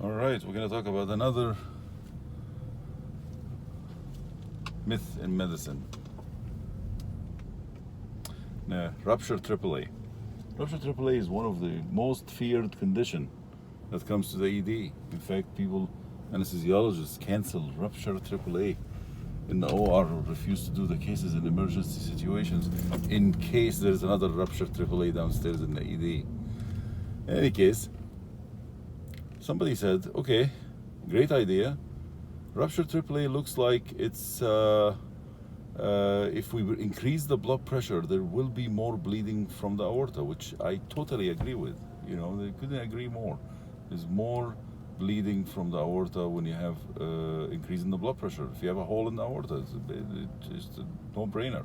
All right, we're going to talk about another myth in medicine. Rupture AAA. Rupture AAA is one of the most feared condition that comes to the ED. In fact, anesthesiologists cancel rupture AAA in the OR or refuse to do the cases in emergency situations in case there's another rupture AAA downstairs in the ED. In any case, somebody said, okay, great idea. Rupture AAA looks like it's, if we increase the blood pressure, there will be more bleeding from the aorta, which I totally agree with. You know, they couldn't agree more. There's more bleeding from the aorta when you have increase in the blood pressure. If you have a hole in the aorta, it's just a no-brainer.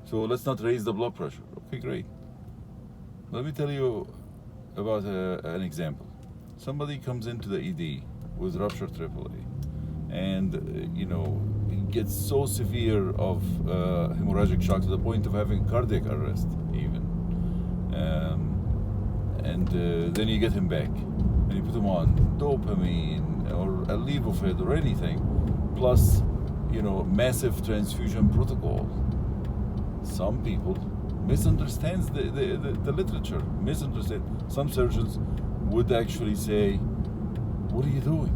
So let's not raise the blood pressure. Okay, great. Let me tell you about an example. Somebody comes into the ED with rupture AAA, and he gets so severe of hemorrhagic shock to the point of having cardiac arrest even, and then you get him back and you put him on dopamine or a Levophed or anything, plus massive transfusion protocol. Some people misunderstands the literature, Some surgeons would actually say, what are you doing?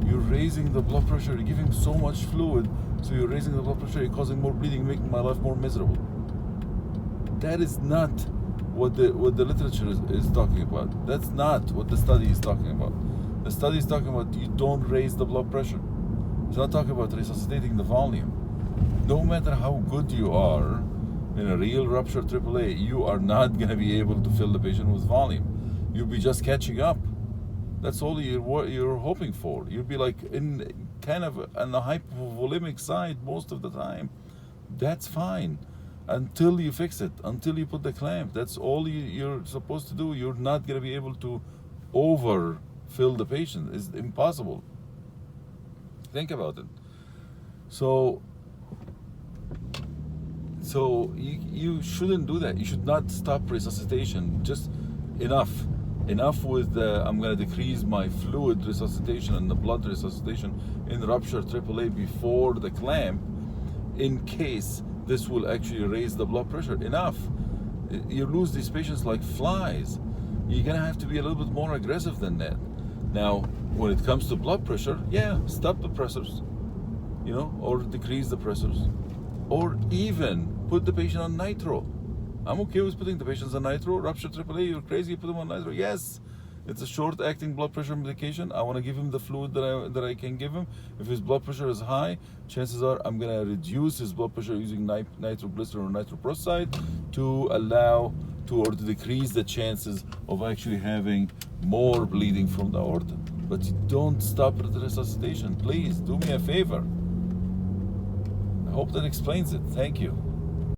You're raising the blood pressure, you're giving so much fluid, so you're raising the blood pressure, you're causing more bleeding, making my life more miserable. That is not what the literature is talking about. That's not what the study is talking about. The study is talking about you don't raise the blood pressure. It's not talking about resuscitating the volume. No matter how good you are in a real rupture AAA, you are not going to be able to fill the patient with volume. You'll be just catching up. That's all you're hoping for. You'll be like in kind of on the hypovolemic side most of the time. That's fine until you fix it, until you put the clamp. That's all you're supposed to do. You're not going to be able to overfill the patient. It's impossible. Think about it. So you shouldn't do that. You should not stop resuscitation. Just enough with I'm going to decrease my fluid resuscitation and the blood resuscitation in rupture AAA before the clamp, in case this will actually raise the blood pressure. Enough. You lose these patients like flies. You're going to have to be a little bit more aggressive than that. Now, when it comes to blood pressure, stop the pressors, or decrease the pressors, or even put the patient on nitro. I'm okay with putting the patients on nitro. Rupture AAA, you're crazy, you put them on nitro. Yes, it's a short-acting blood pressure medication. I want to give him the fluid that I can give him. If his blood pressure is high, chances are I'm going to reduce his blood pressure using nitroglycerin or nitroprusside to decrease the chances of actually having more bleeding from the aorta. But don't stop the resuscitation. Please, do me a favor. I hope that explains it. Thank you.